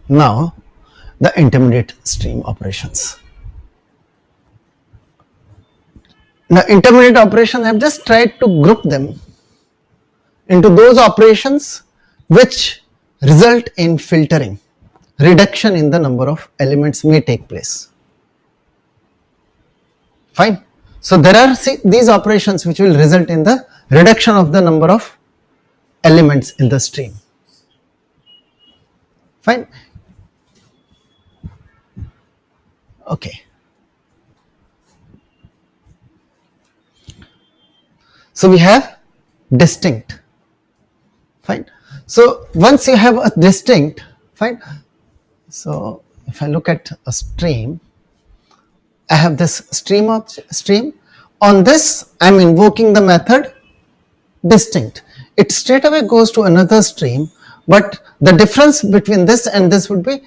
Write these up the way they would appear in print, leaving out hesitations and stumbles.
Now, the intermediate stream operations. The intermediate operations, I have just tried to group them into those operations which result in filtering. Reduction in the number of elements may take place. Fine. So there are these operations which will result in the reduction of the number of elements in the stream. Fine. Okay. So we have distinct. Fine. So once you have a distinct, fine. So if I look at a stream, I have this stream. On this, I am invoking the method distinct. It straight away goes to another stream, but the difference between this and this would be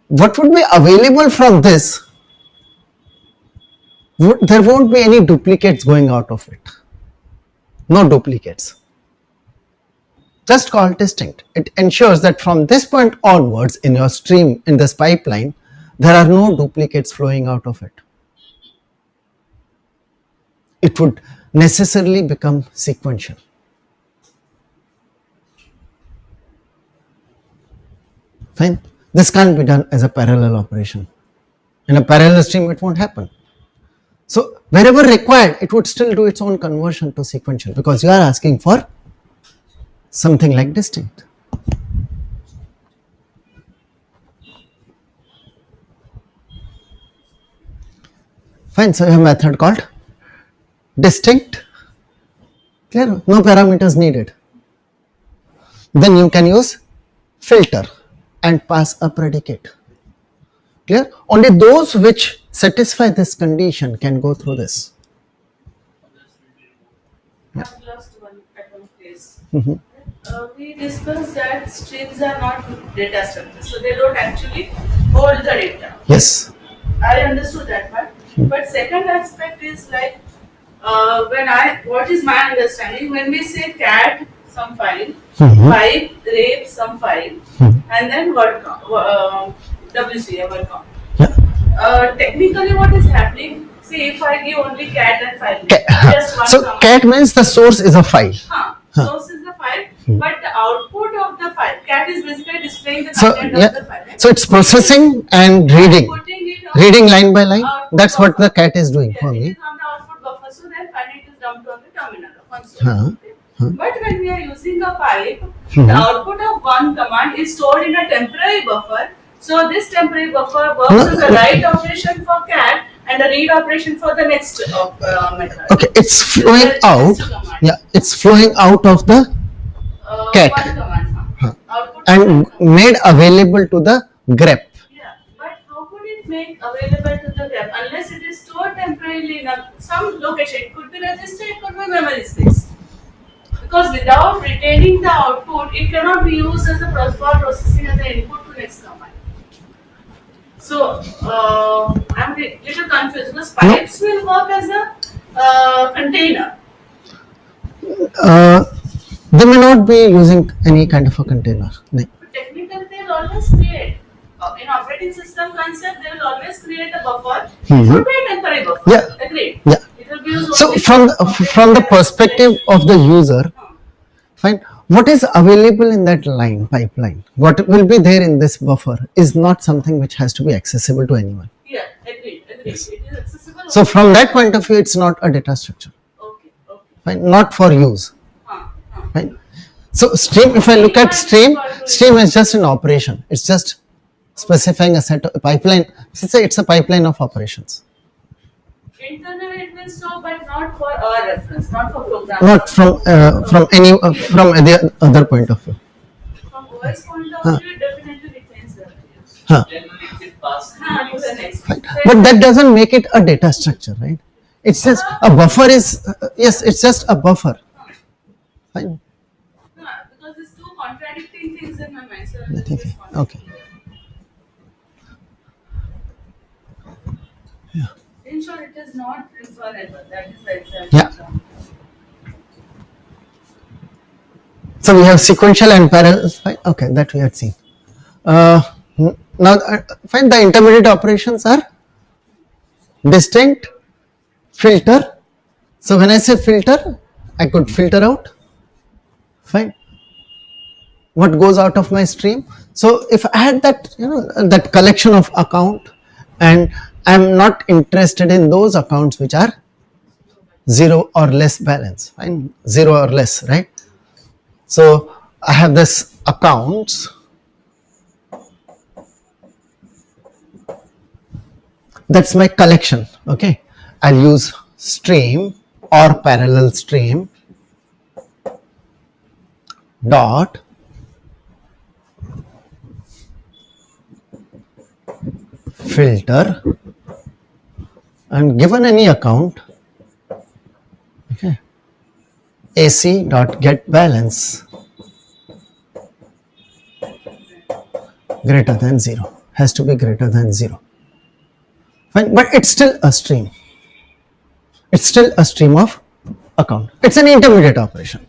what would be available from this. There won't be any duplicates going out of it. No duplicates. Just called distinct. It ensures that from this point onwards in your stream, in this pipeline, there are no duplicates flowing out of it. It would necessarily become sequential. Fine. This can't be done as a parallel operation. In a parallel stream, it won't happen. So wherever required, it would still do its own conversion to sequential because you are asking for something like distinct. Fine. So you have a method called distinct. Clear? No parameters needed. Then you can use filter and pass a predicate. Clear? Only those which satisfy this condition can go through this. Yeah. I've lost one at one place. We discussed that streams are not data structures, so they don't actually hold the data. Yes. I understood that part. But second aspect is like what is my understanding when we say cat some file, pipe, rape some file, and then word count, WCA word count. Yeah. Technically, what is happening? See, if I give only cat and file, just one. So cat means the source is a file. Source is the file, but the output of the file, cat is basically displaying the content of the file. Right? So it's processing and reading line by line. That's what the cat is doing for me. It is on the output buffer, so then finally it is dumped on the terminal console. But when we are using a pipe, the output of one command is stored in a temporary buffer. So this temporary buffer works as a write operation for cat and a read operation for the next method. Okay, it's flowing out. Yeah, it's flowing out of the cat and made available to the grep. Yeah, but how could it make available to the grep unless it is stored temporarily in some location? It could be register, it could be memory space. Because without retaining the output, it cannot be used as a processing as the input to next command. So I'm a little confused because pipes will work as a container. They may not be using any kind of a container. But technically, they will always create. In operating system concept, they will always create a buffer. It would be a temporary buffer. Yeah. Agreed. Yeah. It will be used so from the perspective of the user, fine. What is available in that pipeline, what will be there in this buffer is not something which has to be accessible to anyone. Yeah, agreed. Yes. It is accessible. So from that point of view, it's not a data structure. Okay. Fine, not for use. Fine. So stream, if I look at stream is just an operation. It's just specifying a set of pipeline. Say it's a pipeline of operations. Internally it will stop, but not for our reference, not for program. Not from the other point of view. From OS point of view, it definitely retains the values. Then it passes to the next. But that doesn't make it a data structure, right? It's just a buffer is yes, it's just a buffer. Fine. No, because there's two contradicting things in my mind. So Okay. Yeah. In short, it is not referable. That is the exact term. So we have sequential and parallel. Okay, that we had seen. Now find the intermediate operations are distinct, filter. So when I say filter, I could filter out, fine, what goes out of my stream. So if I had that, that collection of account, and I'm not interested in those accounts which are zero or less balance, fine, zero or less, right? So I have this accounts, that's my collection. Okay, I'll use stream or parallel stream dot filter, and given any account, okay, AC dot get balance greater than 0, has to be greater than 0, fine, but it's still a stream, it's still a stream of account, it's an intermediate operation,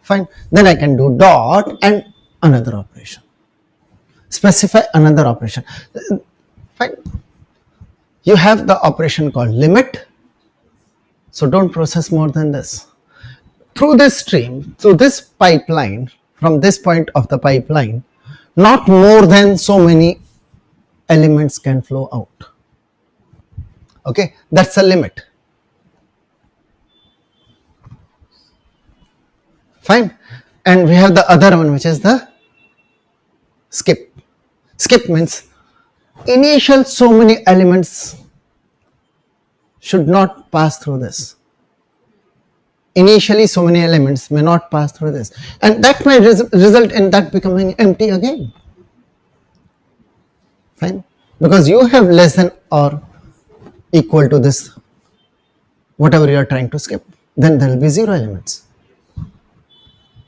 fine. Then I can do dot and another operation, specify another operation, fine. You have the operation called limit, so don't process more than this. Through this stream, through this pipeline, from this point of the pipeline, not more than so many elements can flow out. Okay, that's a limit. Fine. And we have the other one, which is the skip. Skip means initial so many elements should not pass through this. Initially so many elements may not pass through this, and that may result in that becoming empty again, fine, because you have less than or equal to this whatever you are trying to skip, then there will be 0 elements.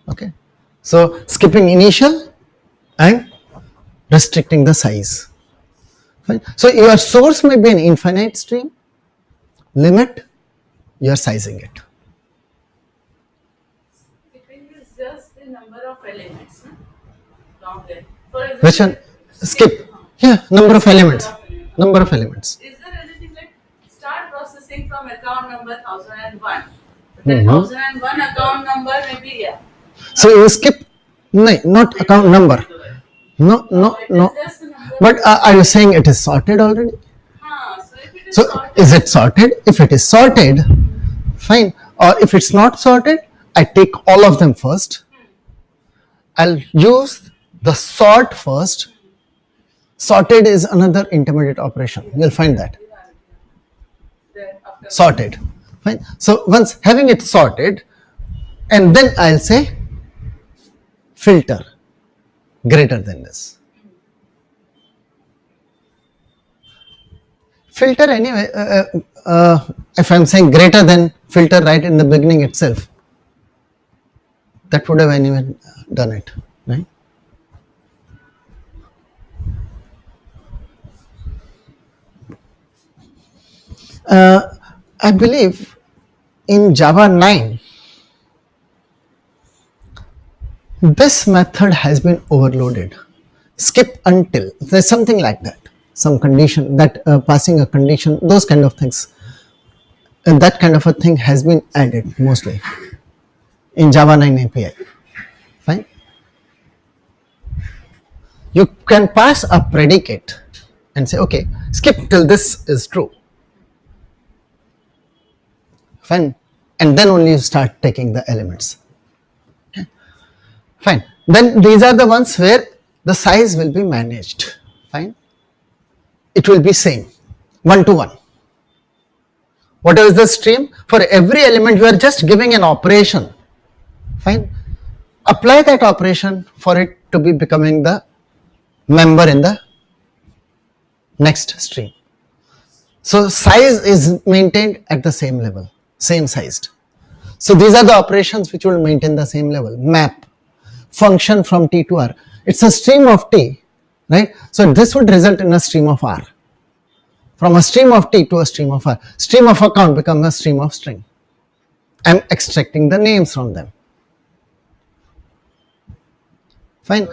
Okay, so skipping initial and restricting the size, fine. So your source may be an infinite stream, limit, you are sizing it. Is just the number of elements, no? Down there. For example, Which one? Skip. Yeah, number of elements. Number of elements. Is there anything like start processing from account number 1001? The 1001 account number may be here. So you skip, no, not account number. No. Just the number. But are you saying it is sorted already? So if it is So sorted, is it sorted? If it is sorted, fine. Or if it's not sorted, I take all of them first. I'll use the sort first. Sorted is another intermediate operation. You'll find that. then after Sorted. Fine. So once having it sorted, and then I'll say filter greater than this. Filter anyway, if I'm saying greater than filter right in the beginning itself, that would have anyway done it, right? I believe in Java 9, this method has been overloaded. Skip until, there's something like that, some condition that passing a condition, those kind of things, and that kind of a thing has been added mostly in Java 9 API. Fine. You can pass a predicate and say, okay, skip till this is true. Fine. And then only you start taking the elements. Okay. Fine. Then these are the ones where the size will be managed. Fine. It will be same, 1 to 1. Whatever is the stream, for every element you are just giving an operation. Fine. Apply that operation for it to be becoming the member in the next stream. So size is maintained at the same level, same sized. So these are the operations which will maintain the same level. Map, function from T to R. It's a stream of T, right? So this would result in a stream of R. From a stream of T to a stream of R. Stream of account becomes a stream of string. I'm extracting the names from them. Fine.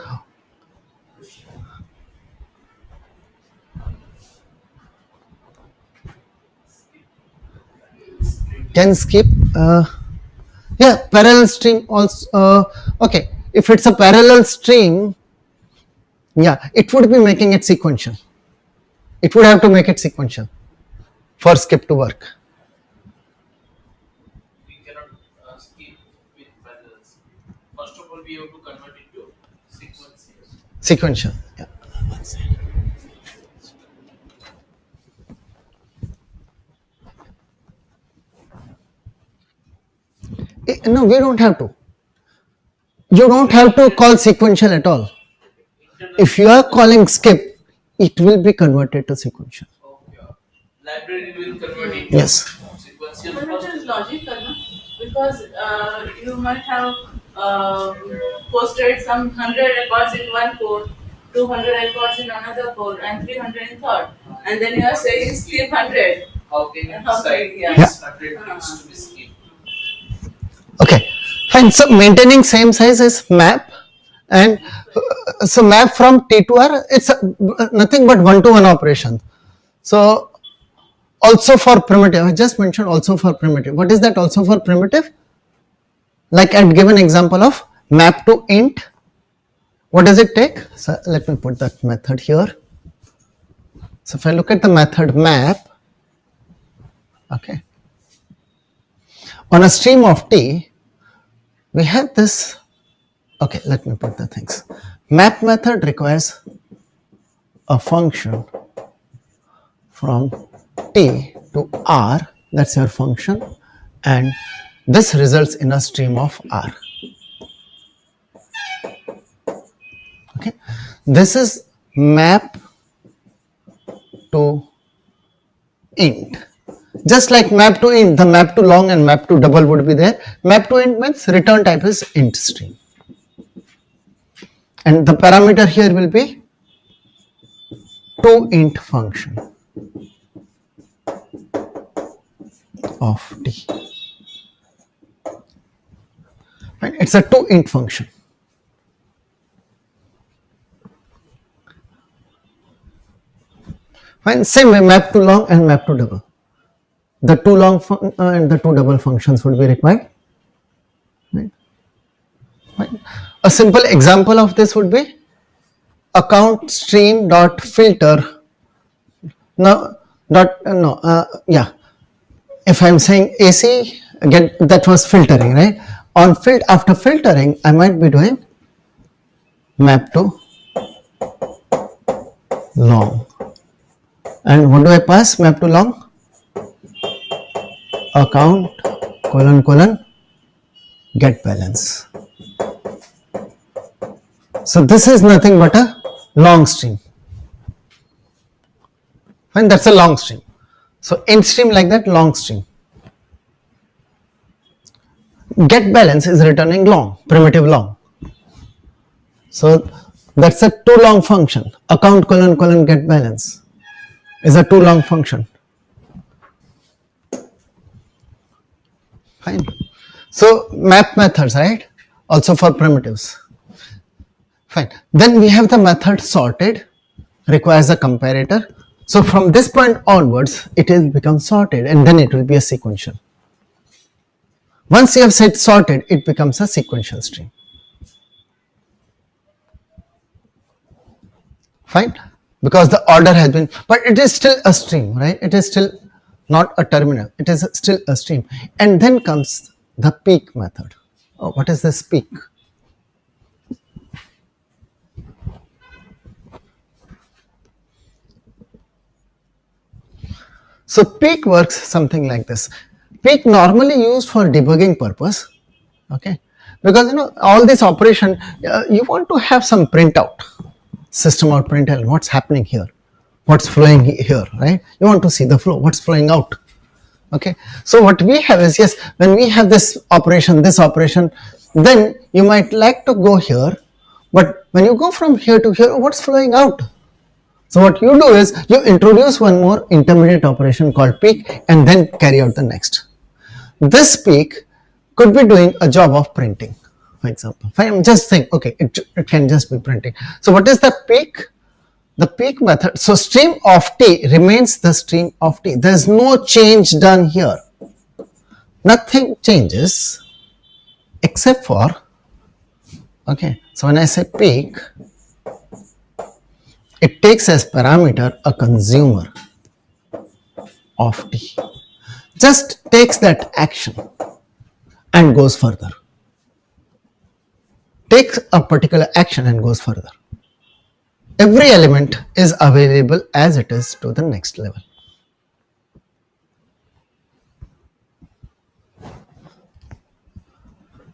can skip. Yeah, parallel stream also. Okay, if it's a parallel stream, yeah, it would be making it sequential. It would have to make it sequential for skip to work. We cannot skip with parallels. First of all, we have to convert it to sequence. Sequential. Yeah. No, we don't have to. You don't have to call sequential at all. If you are calling skip, it will be converted to sequential. Okay. Library will convert it to Yes. sequential. But it First. is logical, no? Because you might have posted some 100 records in one code, 200 records in another code, and 300 in third. And then you are saying skip 100. How can you How decide can- yeah. which 100 needs to be skipped? Okay, fine. So maintaining same size is map, and so map from T to R, it's nothing but one-to-one operation. So also for primitive, I just mentioned also for primitive. What is that also for primitive? Like I had given example of map to int. What does it take? So let me put that method here. So if I look at the method map, okay, on a stream of T, we have this. Okay, let me put the things. Map method requires a function from T to R, that's your function, and this results in a stream of R. Okay, this is map to int. Just like map to int, the map to long and map to double would be there. Map to int means return type is int string. And the parameter here will be toInt function of T. Right? It's a toInt function. Fine. Same way, map to long and map to double. The two long and the two double functions would be required. Right? Fine. A simple example of this would be account stream dot filter. Now, yeah. If I'm saying AC, again that was filtering, right? On after filtering, I might be doing map to long. And what do I pass? Map to long. Account colon get balance. So this is nothing but a long string. Fine, that's a long string. So int string like that, long string. Get balance is returning long, primitive long. So that's a too long function. Account colon get balance is a too long function. Fine. So map methods, right? Also for primitives. Fine. Then we have the method sorted, requires a comparator. So from this point onwards, it will become sorted and then it will be a sequential. Once you have said sorted, it becomes a sequential stream. Fine. Because the order has been, but it is still a stream, right? It is still not a terminal. It is still a stream. And then comes the peak method. Oh, what is this peak? So peak works something like this. Peak normally used for debugging purpose, okay? Because all this operation, you want to have some printout, system out println, what's happening here, what's flowing here, right? You want to see the flow, what's flowing out, okay? So what we have is, yes, when we have this operation, then you might like to go here, but when you go from here to here, what's flowing out? So what you do is you introduce one more intermediate operation called peak and then carry out the next. This peak could be doing a job of printing, for example. If I'm just saying, okay, it can just be printing. So what is the peak? The peak method. So stream of T remains the stream of T. There is no change done here. nothing changes except for, okay, so when I say peak, it takes as parameter a consumer of T, just takes that action and goes further, takes a particular action and goes further. Every element is available as it is to the next level.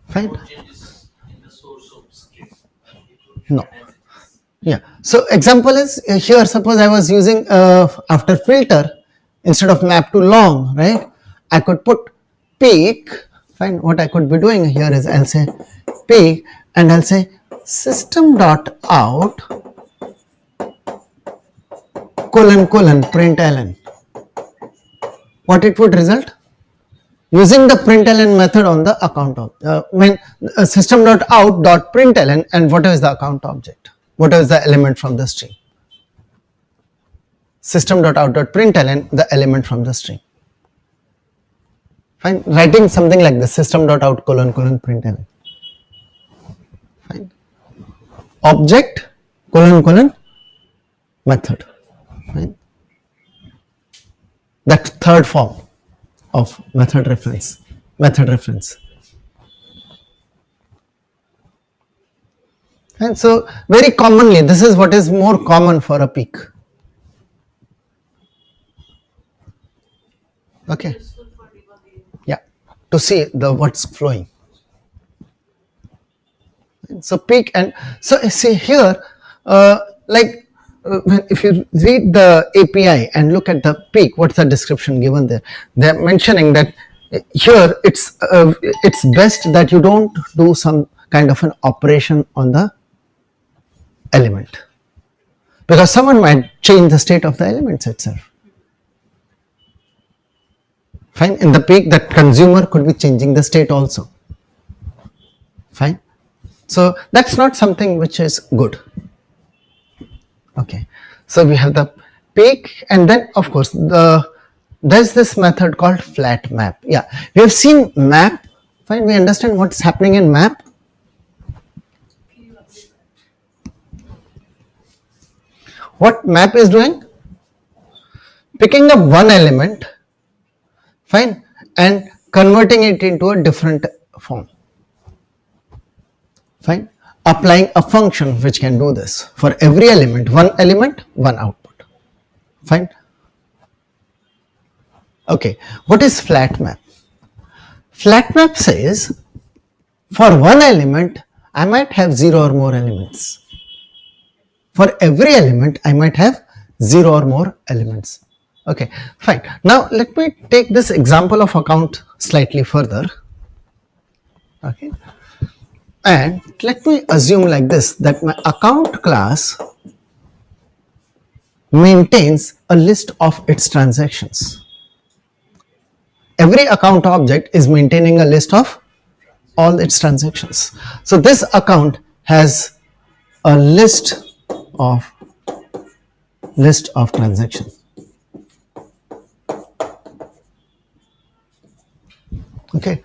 Fine? No changes in the source of script. It would No. remain as it is. Yeah. So example is here, suppose I was using after filter, instead of map to long, right? I could put peak. Fine. What I could be doing here is I'll say peak and I'll say system dot out colon println. What it would result? Using the println method on the account of when system.out.println, and what is the account object? What is the element from the string? System.out.println, the element from the string. Fine. Writing something like this, system.out colon println. Fine. Object colon method. Fine. That third form of method reference. And so very commonly, this is what is more common for a peak. Okay. Useful for debugging. Yeah, to see the what's flowing. So peak, and so see here, if you read the API and look at the peak, what's the description given there? They're mentioning that here it's best that you don't do some kind of an operation on the element, because someone might change the state of the elements itself. Fine. In the peak, that consumer could be changing the state also. Fine. So that's not something which is good. Okay. So we have the peak, and then of course there's this method called flat map. Yeah, we have seen map. Fine. We understand what's happening in map. What map is doing? Picking up one element, fine, and converting it into a different form. Fine. Applying a function which can do this for every element, one output. Fine. Okay. What is flat map? Flat map says for one element I might have 0 or more elements. For every element I might have 0 or more elements. Okay, fine. Now let me take this example of account slightly further. Okay, and let me assume like this, that my account class maintains a list of its transactions. Every account object is maintaining a list of all its transactions. So this account has a list of transactions. Okay,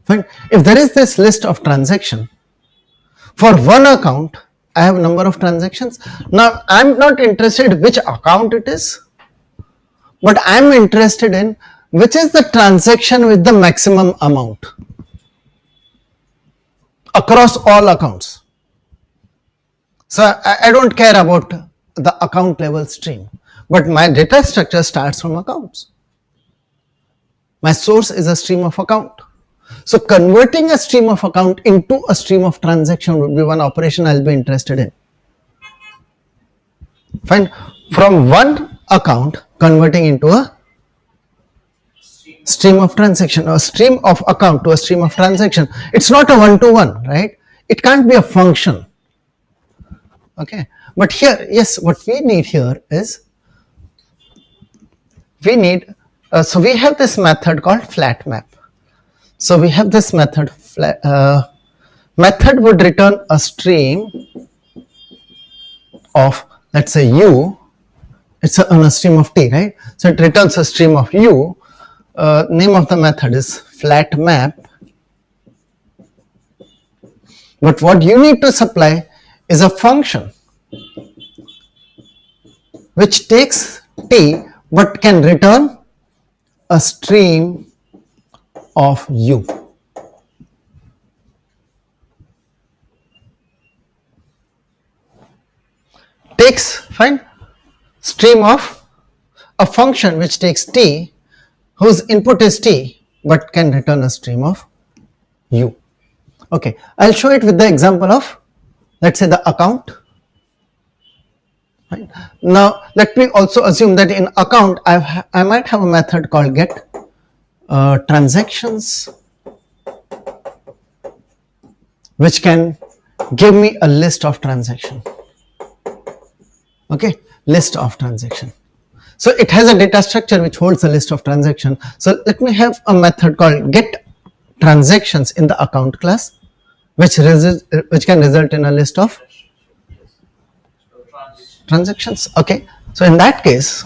fine. If there is this list of transaction, for one account I have number of transactions. Now I am not interested which account it is, but I am interested in which is the transaction with the maximum amount across all accounts. So I don't care about the account level stream, but my data structure starts from accounts. My source is a stream of account. So converting a stream of account into a stream of transaction would be one operation I'll be interested in. Fine. From one account converting into a stream of transaction, or stream of account to a stream of transaction. It's not a one-to-one, right? It can't be a function. Okay. But here, yes, what we need here is, we need, so we have this method called flat map. So we have this method, method would return a stream of, let's say u, it's on a stream of t, right? So it returns a stream of u name of the method is flat map, but what you need to supply is a function which takes t but can return a stream of u. Takes, fine, stream of a function which takes t, whose input is t but can return a stream of u. Okay, I'll show it with the example of, let's say, the account. Right. Now let me also assume that in account I might have a method called get transactions, which can give me a list of transaction. Okay, list of transaction. So it has a data structure which holds a list of transaction. So let me have a method called get transactions in the account class, which can result in a list of transactions. Okay, so in that case,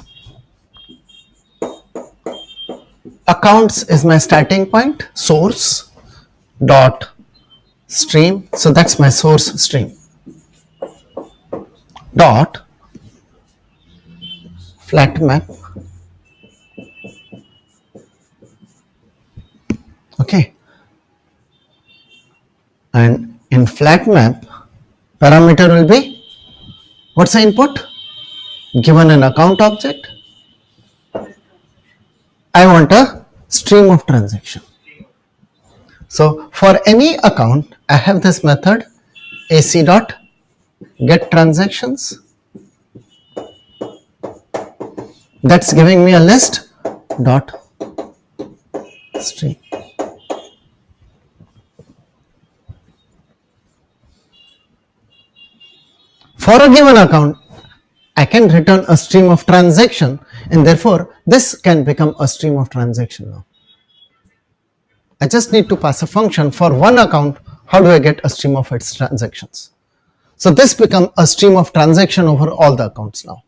accounts is my starting point, source dot stream. So that's my source stream dot flat map. Okay, and in flat map, parameter will be, what's the input? Given an account object, I want a stream of transaction. So for any account, I have this method ac dot get transactions, that's giving me a list dot stream. For a given account, I can return a stream of transaction, and therefore this can become a stream of transaction now. I just need to pass a function for one account. How do I get a stream of its transactions? So this becomes a stream of transaction over all the accounts now.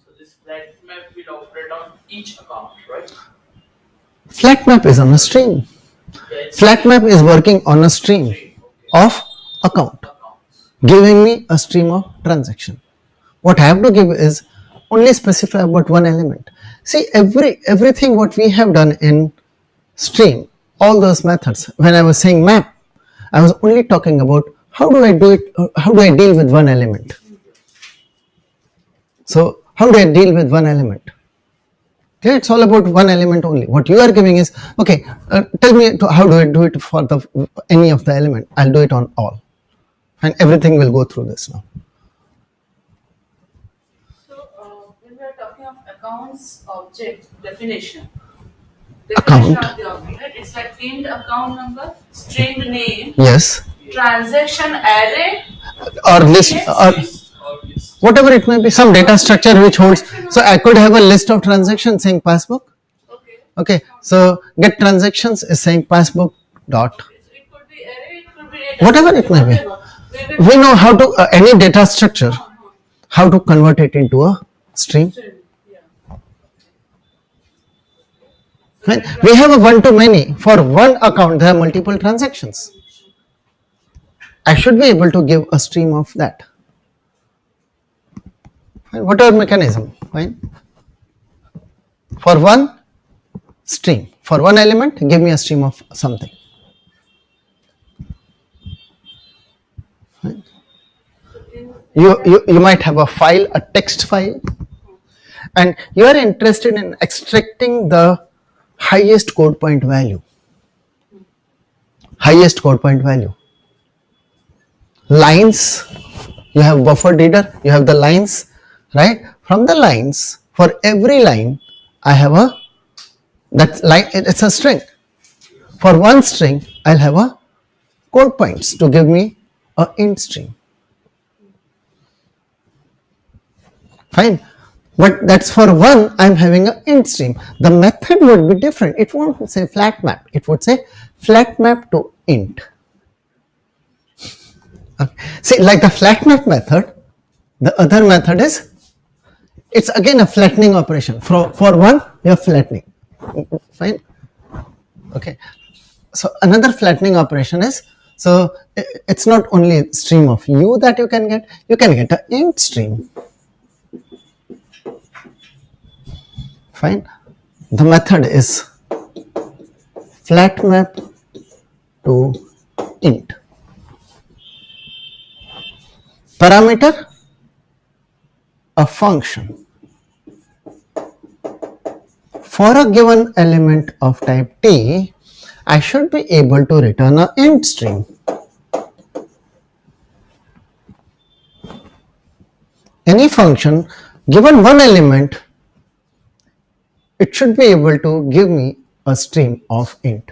So this flat map will operate on each account, right? Flat map is on a stream. Yeah, Flat map is working on a stream of account, giving me a stream of transaction. What I have to give is only specify about one element. See, everything what we have done in stream, all those methods, when I was saying map, I was only talking about how do I do it, how do I deal with one element. So how do I deal with one element? Okay, it's all about one element only. What you are giving is, okay, tell me how do I do it for any of the element. I'll do it on all, and everything will go through this now. So when we are talking of accounts object definition Account. of the object, right? It's like int account number, string name, Yes, transaction array, or list, or whatever it may be, some data structure which holds. So I could have a list of transactions saying passbook. okay. Okay, so get transactions is saying passbook dot, So it could be array, it could be data. whatever it may be. Whatever. We know how to any data structure, how to convert it into a stream. Yeah. Right? We have a one to many. For one account, there are multiple transactions. I should be able to give a stream of that. Fine. Whatever mechanism, fine. For one stream, for one element, give me a stream of something. Fine. You might have a file, a text file, and you are interested in extracting the highest code point value. Highest code point value. Lines, you have buffer reader, you have the lines, right? From the lines, for every line, I have a, that line, it's a string. For one string, I'll have a code points to give me a int string. Fine. But that's for one, I'm having an int stream. The method would be different. It won't say flat map. It would say flat map to int. Okay. See, like the flat map method, the other method is It's again a flattening operation. For one, you are flattening. Fine. Okay. So another flattening operation is, so it's not only stream of u that you can get a int stream. Fine. The method is flat map to int. Parameter, a function. For a given element of type t, I should be able to return a int string. Any function given one element, it should be able to give me a stream of int.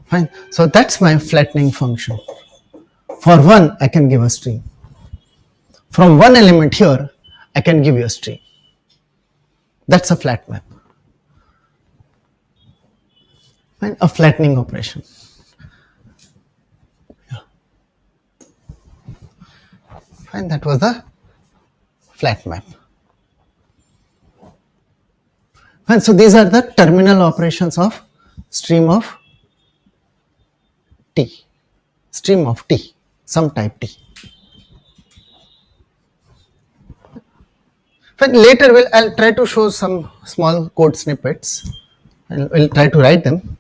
Fine. So that's my flattening function. For one, I can give a stream. From one element here, I can give you a stream. That's a flat map. Fine. A flattening operation. Fine. That was the flat map. Fine. So these are the terminal operations of stream of t, stream of t, some type t. Fine. Later I'll try to show some small code snippets and we'll try to write them.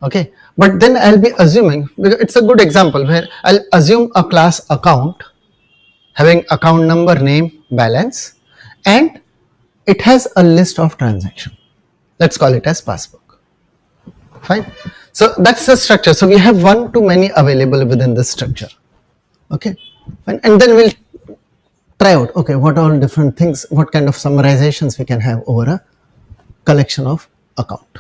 Okay, but then I'll be assuming, because it's a good example where I'll assume a class account having account number, name, balance, and it has a list of transactions. Let's call it as passbook. Fine. So that's the structure. So we have one to many available within this structure. Okay. Fine. And then we'll try out, okay, what all different things, what kind of summarizations we can have over a collection of account.